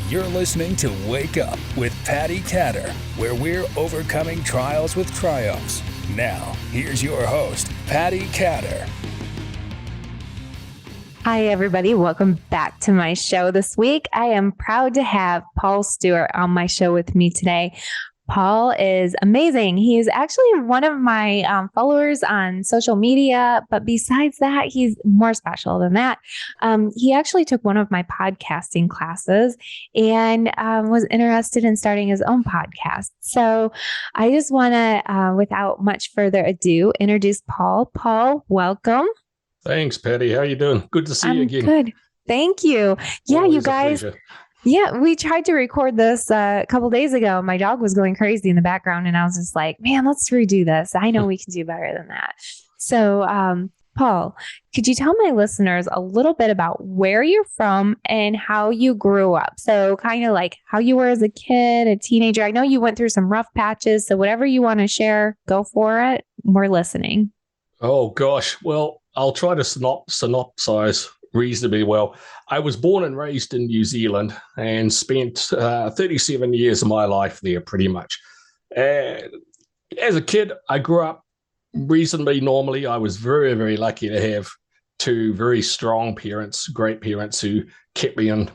You're listening to Wake Up with Patti Katter, where we're overcoming trials with triumphs. Now, here's your host, Patti Katter. Hi, everybody. Welcome back to my show this week. I am proud to have Paul Stewart on my show with me today. Paul is amazing. He is actually one of my followers on social media, but besides that, he's more special than that. He actually took one of my podcasting classes and was interested in starting his own podcast. So I just want to, without much further ado, introduce Paul. Paul, welcome. Thanks, Patti. How are you doing? Good to see you again. Good. Thank you. Yeah, Always you guys. a pleasure. Yeah, we tried to record this a couple days ago. My dog was going crazy in the background, and I was just like, man, let's redo this. I know we can do better than that. So, Paul, could you tell my listeners a little bit about where you're from and how you grew up? So kind of like how you were as a kid, a teenager. I know you went through some rough patches, so whatever you want to share, go for it. We're listening. Oh, gosh. Well, I'll try to synopsize reasonably well. I was born and raised in New Zealand and spent 37 years of my life there pretty much. As a kid, I grew up reasonably normally. I was very, very lucky to have two very strong parents, great parents who kept me in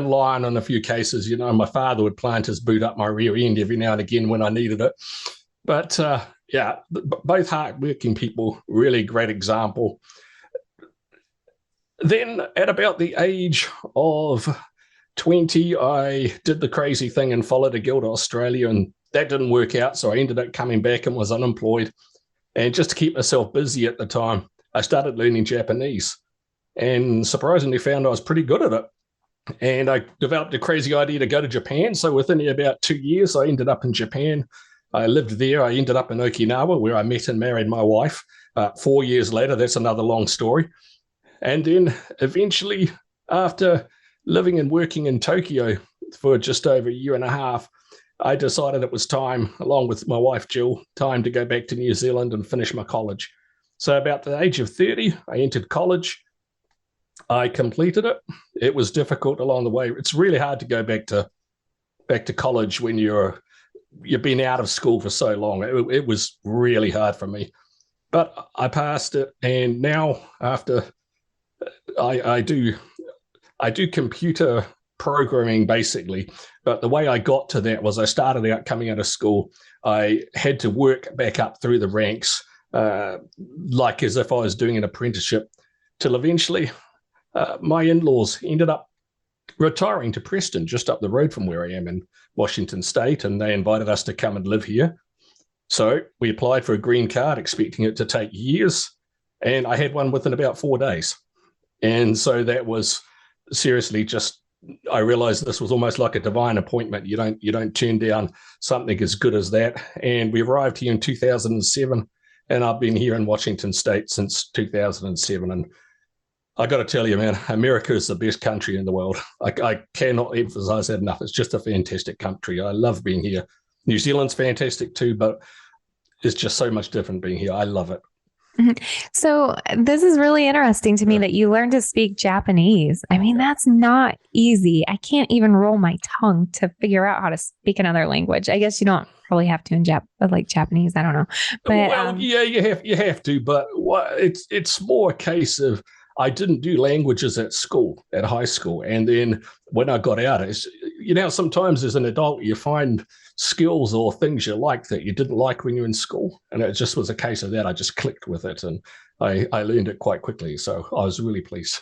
line in a few cases. You know, my father would plant his boot up my rear end every now and again when I needed it. But both hardworking people, really great example. Then at about the age of 20, I did the crazy thing and followed a girl to Australia, and that didn't work out. So I ended up coming back and was unemployed. And just to keep myself busy at the time, I started learning Japanese and surprisingly found I was pretty good at it. And I developed a crazy idea to go to Japan. So within about 2 years, I ended up in Japan. I lived there. I ended up in Okinawa, where I met and married my wife. 4 years later, that's another long story. And then eventually, after living and working in Tokyo for just over a year and a half, I decided it was time, along with my wife, Jill, time to go back to New Zealand and finish my college. So about the age of 30, I entered college. I completed it. It was difficult along the way. It's really hard to go back to college when you've been out of school for so long. It was really hard for me. But I passed it, and now after I do computer programming basically, but the way I got to that was I started out coming out of school. I had to work back up through the ranks, like as if I was doing an apprenticeship, till eventually my in-laws ended up retiring to Preston, just up the road from where I am in Washington State, and they invited us to come and live here. So we applied for a green card, expecting it to take years, and I had one within about 4 days. And so that was seriously I realized this was almost like a divine appointment. You don't turn down something as good as that. And we arrived here in 2007, and I've been here in Washington State since 2007. And I got to tell you, man, America is the best country in the world. I cannot emphasize that enough. It's just a fantastic country. I love being here. New Zealand's fantastic too, but it's just so much different being here. I love it. So this is really interesting to me that you learned to speak Japanese. I mean, that's not easy. I can't even roll my tongue to figure out how to speak another language. I guess you don't probably have to in Japanese. I don't know. But yeah, you have to. But it's more a case of I didn't do languages at high school, and then when I got out, sometimes as an adult you find skills or things you like that you didn't like when you were in school. And it just was a case of that. I just clicked with it, and I learned it quite quickly. So I was really pleased.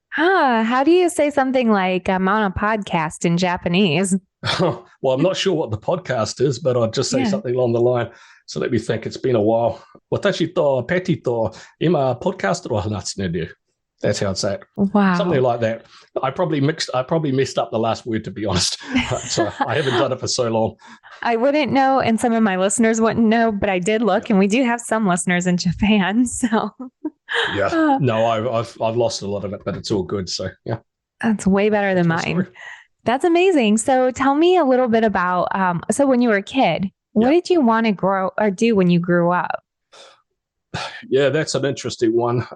How do you say something like I'm on a podcast in Japanese? Well, I'm not sure what the podcast is, but I'd just say something along the line. So let me think. It's been a while. Watashi to Patti to ima podcast ro hanatsu ne. That's how I'd say it. Wow. Something like that. I probably messed up the last word, to be honest. So I haven't done it for so long. I wouldn't know, and some of my listeners wouldn't know, but I did look, and we do have some listeners in Japan. So yeah, no, I've lost a lot of it, but it's all good. So yeah, that's way better than mine. That's amazing. So tell me a little bit about. So when you were a kid, what did you want to grow or do when you grew up? Yeah, that's an interesting one.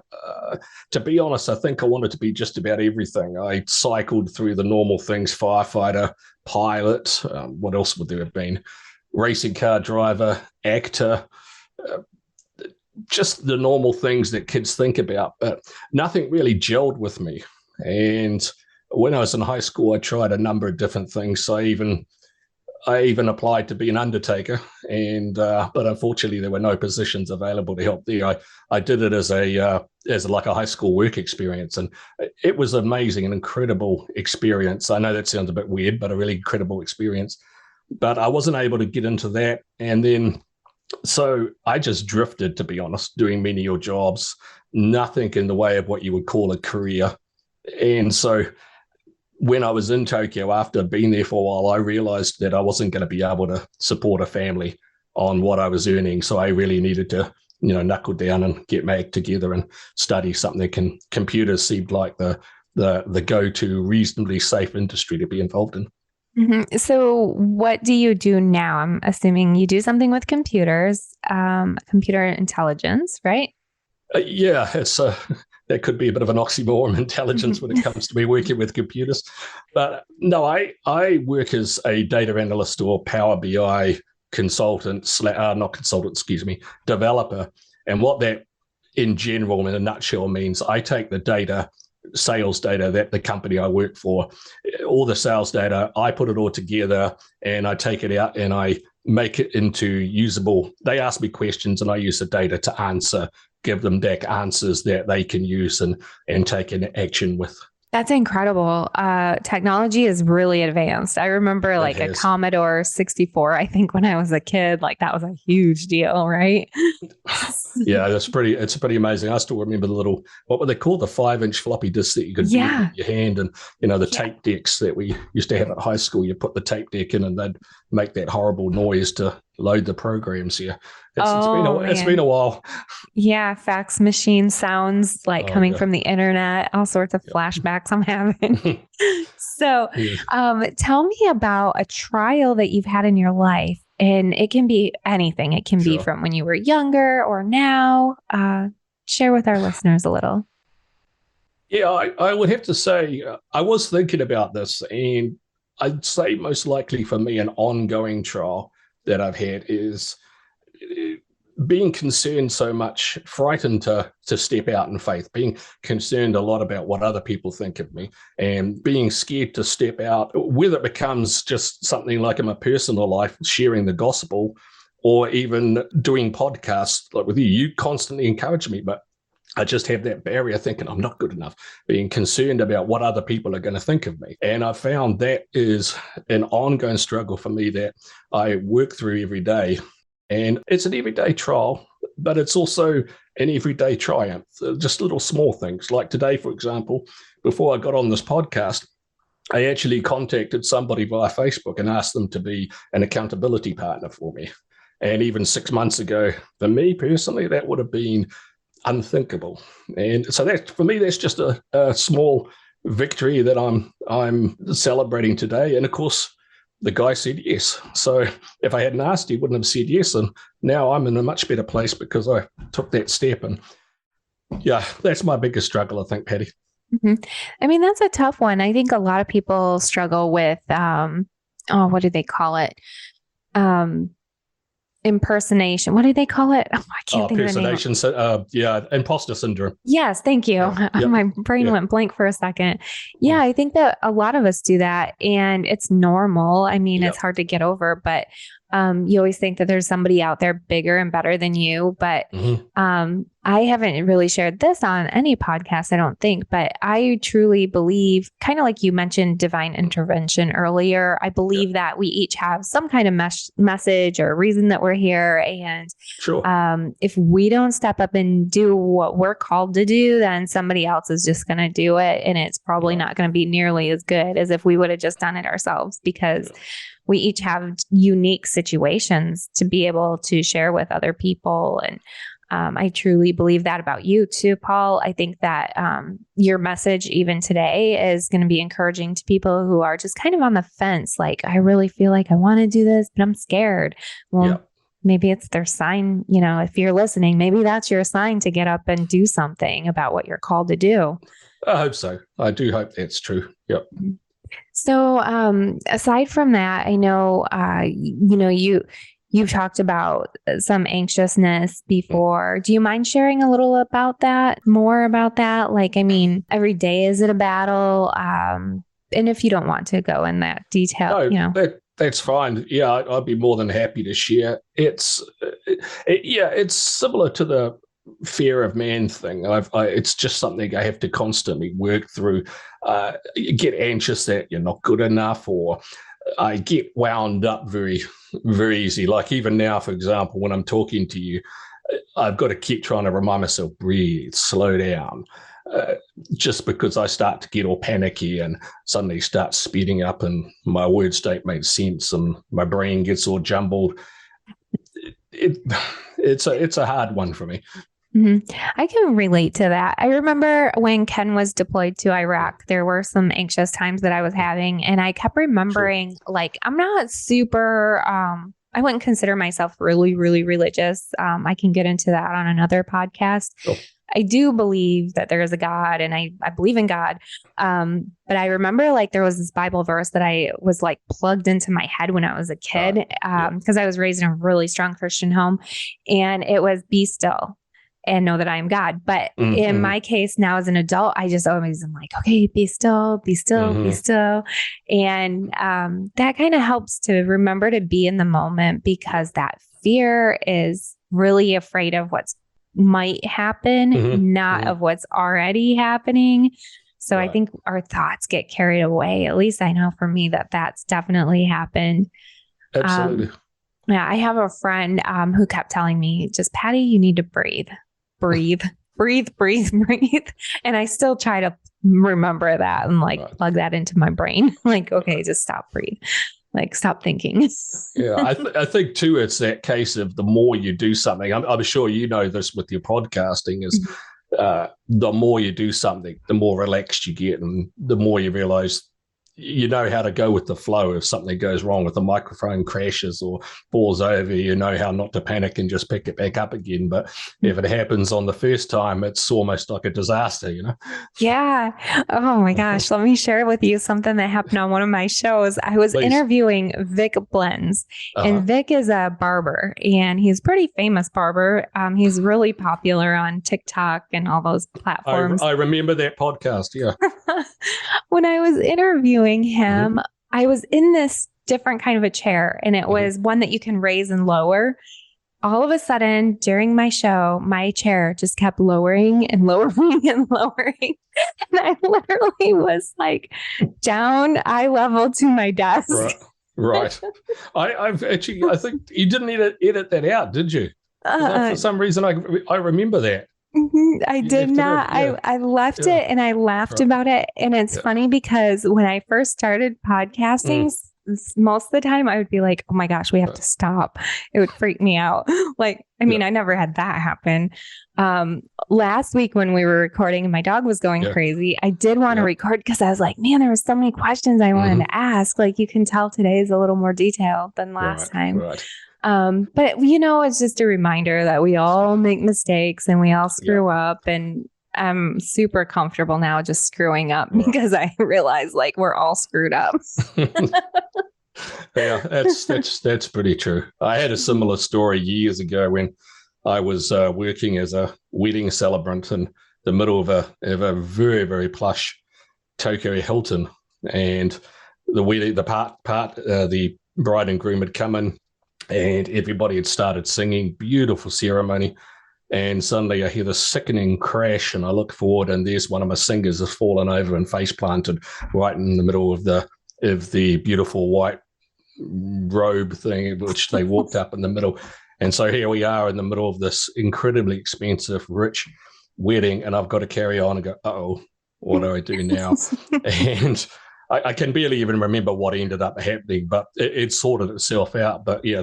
To be honest, I think I wanted to be just about everything. I cycled through the normal things: firefighter, pilot. What else would there have been? Racing car driver, actor. Uh, just the normal things that kids think about, but nothing really gelled with me. And when I was in high school, I tried a number of different things. I even applied to be an undertaker, and but unfortunately there were no positions available to help there. I did it as like a high school work experience, and it was amazing, an incredible experience. I know that sounds a bit weird, but a really incredible experience. But I wasn't able to get into that, and then so I just drifted, to be honest, doing menial jobs, nothing in the way of what you would call a career. And so when I was in Tokyo, after I'd been there for a while, I realized that I wasn't going to be able to support a family on what I was earning. So I really needed to, knuckle down and get my act together and study something. Computers seemed like the go-to reasonably safe industry to be involved in. Mm-hmm. So what do you do now? I'm assuming you do something with computers, computer intelligence, right? Yeah, that could be a bit of an oxymoron, intelligence, when it comes to me working with computers. But no, I work as a data analyst or Power BI consultant, developer. And what that in general, in a nutshell, means I take the data, sales data that the company I work for, all the sales data, I put it all together and I take it out and I make it into usable. They ask me questions and I use the data to give them back answers that they can use and take an action with. That's incredible. Technology is really advanced. I remember a Commodore 64, I think when I was a kid, that was a huge deal, right? Yeah, it's pretty amazing. I still remember what were they called? The 5-inch floppy disks that you could use with your hand, and the tape decks that we used to have at high school. You put the tape deck in and they'd make that horrible noise to load the programs here. It's been a while. Yeah, fax machine sounds coming from the internet, all sorts of flashbacks I'm having. So tell me about a trial that you've had in your life. And it can be anything. It can be from when you were younger or now. Share with our listeners a little. Yeah, I would have to say I was thinking about this, and I'd say most likely for me an ongoing trial that I've had is being concerned so much, frightened to step out in faith, being concerned a lot about what other people think of me, and being scared to step out, whether it becomes just something like in my personal life, sharing the gospel, or even doing podcasts like with you. You constantly encourage me, but I just have that barrier thinking I'm not good enough, being concerned about what other people are going to think of me. And I found that is an ongoing struggle for me that I work through every day. And it's an everyday trial, but it's also an everyday triumph, just little small things. Like today, for example, before I got on this podcast, I actually contacted somebody via Facebook and asked them to be an accountability partner for me. And even 6 months ago, for me personally, that would have been unthinkable. And so that, for me, that's just a small victory that I'm celebrating today. And of course, the guy said yes. So if I hadn't asked, he wouldn't have said yes. And now I'm in a much better place because I took that step. And yeah, that's my biggest struggle, I think, Patti. Mm-hmm. I mean, that's a tough one. I think a lot of people struggle with, what do they call it? Impersonation. What do they call it? Oh, I can't think of the name. Impostor syndrome. Yes, thank you. My brain went blank for a second. Yeah, I think that a lot of us do that, and it's normal. I mean, it's hard to get over, but you always think that there's somebody out there bigger and better than you. But I haven't really shared this on any podcast, I don't think, but I truly believe, kind of like you mentioned divine intervention earlier, I believe that we each have some kind of message or reason that we're here. And if we don't step up and do what we're called to do, then somebody else is just going to do it. And it's probably not going to be nearly as good as if we would have just done it ourselves, because we each have unique situations to be able to share with other people. And I truly believe that about you too, Paul. I think that your message even today is going to be encouraging to people who are just kind of on the fence. Like, I really feel like I want to do this, but I'm scared. Well, maybe it's their sign, you know, if you're listening, maybe that's your sign to get up and do something about what you're called to do. I hope so. I do hope that's true. Yep. So, aside from that, I know, you've talked about some anxiousness before. Do you mind sharing a little about that, more about that? Like, I mean, every day, is it a battle? And if you don't want to go in that detail, no, that's fine. Yeah, I'd be more than happy to share. It's similar to the fear of man thing. It's just something I have to constantly work through. You get anxious that you're not good enough, or I get wound up very, very easy. Like even now, for example, when I'm talking to you, I've got to keep trying to remind myself, breathe, slow down. Just because I start to get all panicky and suddenly start speeding up and my words don't make sense and my brain gets all jumbled. It's a hard one for me. Mm-hmm. I can relate to that. I remember when Ken was deployed to Iraq, there were some anxious times that I was having, and I kept remembering, like, I'm not super, I wouldn't consider myself really, really religious. I can get into that on another podcast. Oh. I do believe that there is a God, and I believe in God. But I remember, like, there was this Bible verse that I was like plugged into my head when I was a kid, because I was raised in a really strong Christian home, and it was, be still and know that I am God. But in my case now as an adult, I just always am like, okay, be still, be still, be still. And that kind of helps to remember to be in the moment, because that fear is really afraid of what's might happen, not of what's already happening. So I think our thoughts get carried away. At least I know for me that's definitely happened. Absolutely. Yeah, I have a friend who kept telling me, just, Patty, you need to breathe. Breathe. And I still try to remember that and plug that into my brain. Like, okay, just stop, breathe. Like, stop thinking. Yeah, I think too, it's that case of the more you do something, I'm sure you know this with your podcasting, is the more you do something, the more relaxed you get, and the more you realize you know how to go with the flow. If something goes wrong, with the microphone crashes or falls over, you know how not to panic and just pick it back up again. But if it happens on the first time, it's almost like a disaster, you know? Yeah. Oh my gosh. Let me share with you something that happened on one of my shows. I was interviewing Vic Blends, and Vic is a barber, and he's a pretty famous barber. He's really popular on TikTok and all those platforms. I remember that podcast. Yeah. When I was interviewing him, I was in this different kind of a chair, and it was one that you can raise and lower. All of a sudden, during my show, my chair just kept lowering and lowering and lowering. And I literally was like down eye level to my desk. Right. I think you didn't edit that out, did you? For some reason, I remember that. I did not. I left it, and I laughed about it. And it's funny because when I first started podcasting, most of the time I would be like, oh my gosh, we have to stop. It would freak me out. Like, I mean, I never had that happen. Last week when we were recording and my dog was going crazy, I did want to record because I was like, man, there were so many questions I wanted to ask. Like, you can tell today is a little more detailed than last time. Right. But it's just a reminder that we all make mistakes and we all screw up, and I'm super comfortable now just screwing up because I realize we're all screwed up. Yeah, that's pretty true. I had a similar story years ago when I was working as a wedding celebrant in the middle of a very, very plush Tokyo Hilton, and the bride and groom had come in, and everybody had started singing, beautiful ceremony. And suddenly I hear this sickening crash, and I look forward, and there's one of my singers has fallen over and face planted right in the middle of the beautiful white robe thing, which they walked up in the middle. And so here we are in the middle of this incredibly expensive, rich wedding, and I've got to carry on and go, uh-oh, what do I do now? And I can barely even remember what ended up happening, but it sorted itself out. But yeah,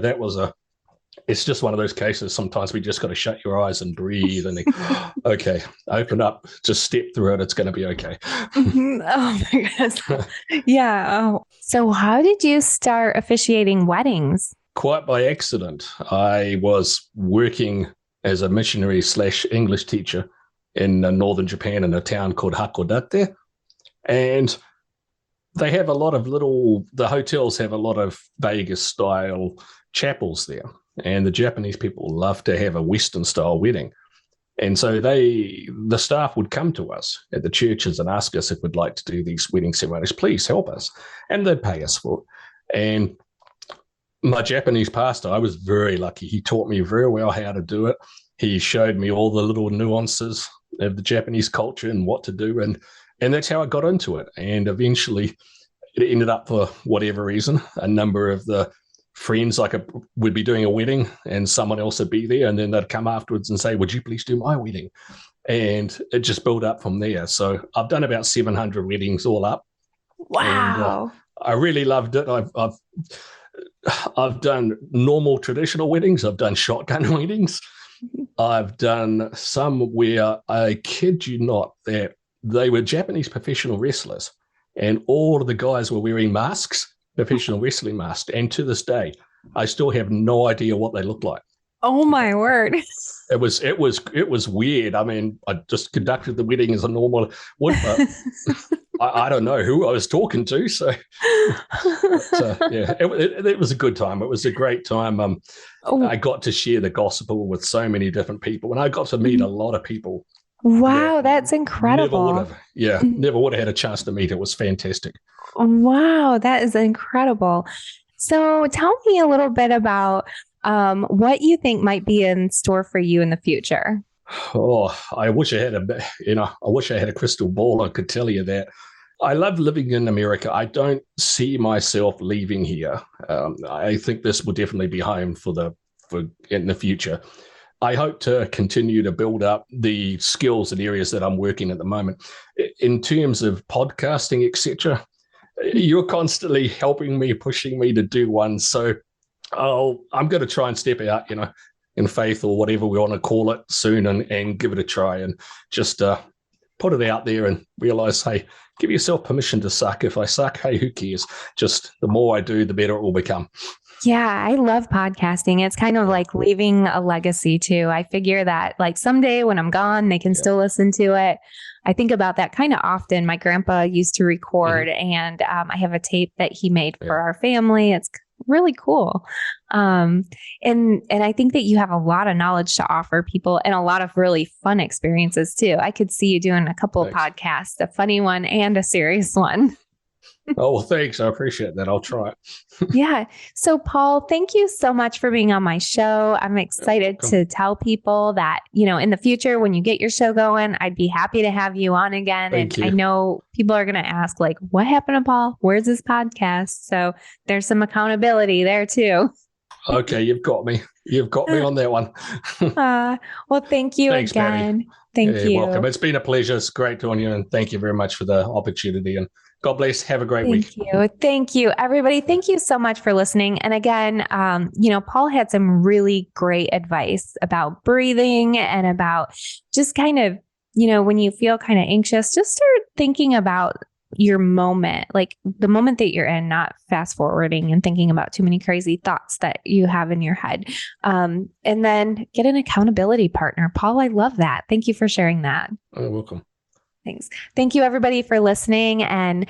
it's just one of those cases. Sometimes we just got to shut your eyes and breathe and think, okay, open up, just step through it. It's going to be okay. Oh my goodness. Yeah. Oh. So how did you start officiating weddings? quite by accident. I was working as a missionary / English teacher in northern Japan in a town called Hakodate. And they have a lot of the hotels have a lot of Vegas-style chapels there. And the Japanese people love to have a Western-style wedding. And so the staff would come to us at the churches and ask us if we'd like to do these wedding ceremonies. Please help us. And they'd pay us for it. And my Japanese pastor, I was very lucky. He taught me very well how to do it. He showed me all the little nuances of the Japanese culture and what to do. And that's how I got into it. And eventually it ended up, for whatever reason, a number of the friends would be doing a wedding and someone else would be there, and then they'd come afterwards and say, would you please do my wedding? And it just built up from there. So I've done about 700 weddings all up. Wow. And, I really loved it. I've done normal traditional weddings. I've done shotgun weddings. I've done some where, I kid you not, that they were Japanese professional wrestlers and all of the guys were wearing masks, professional wrestling masks. And to this day, I still have no idea what they look like. Oh my word. It was weird. I mean, I just conducted the wedding as a normal would, but I don't know who I was talking to. So yeah, it was a good time. It was a great time. I got to share the gospel with so many different people, and I got to meet a lot of people. Wow, that's incredible. Never would have had a chance to meet. It was fantastic. Wow, that is incredible. So tell me a little bit about what you think might be in store for you in the future. Oh, I wish I had a crystal ball. I could tell you that. I love living in America. I don't see myself leaving here. I think this will definitely be home for in the future. I hope to continue to build up the skills and areas that I'm working at the moment. In terms of podcasting, etc., you're constantly helping me, pushing me to do one. So I'm going to try and step out, in faith or whatever we want to call it soon and give it a try and just put it out there and realize, hey, give yourself permission to suck. If I suck, hey, who cares? Just the more I do, the better it will become. Yeah, I love podcasting. It's kind of like leaving a legacy too. I figure that like someday when I'm gone, they can still listen to it. I think about that kind of often. My grandpa used to record and I have a tape that he made for our family. It's really cool. And I think that you have a lot of knowledge to offer people and a lot of really fun experiences too. I could see you doing a couple of podcasts, a funny one and a serious one. Oh, well, thanks. I appreciate that. I'll try it. Yeah. So, Paul, thank you so much for being on my show. I'm excited to tell people that, in the future, when you get your show going, I'd be happy to have you on again. Thank you. I know people are going to ask, like, what happened to Paul? Where's his podcast? So there's some accountability there, too. Okay. You've got me. You've got me on that one. Well, thank you Thanks, again. Patty. Thank you. Welcome. It's been a pleasure. It's great to on you. And thank you very much for the opportunity. And God bless. Have a great week. Thank you, everybody. Thank you so much for listening. And again, Paul had some really great advice about breathing and about just kind of, when you feel kind of anxious, just start thinking about your moment, like the moment that you're in, not fast forwarding and thinking about too many crazy thoughts that you have in your head. And then get an accountability partner. Paul, I love that. Thank you for sharing that. You're welcome. Thanks. Thank you, everybody, for listening, and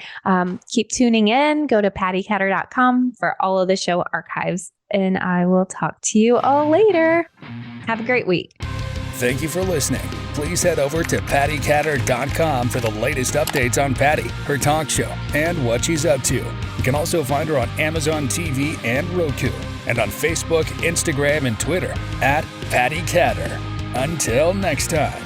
keep tuning in. Go to pattikatter.com for all of the show archives, and I will talk to you all later. Have a great week. Thank you for listening. Please head over to pattikatter.com for the latest updates on Patti, her talk show, and what she's up to. You can also find her on Amazon TV and Roku, and on Facebook, Instagram, and Twitter at Patti Katter. Until next time.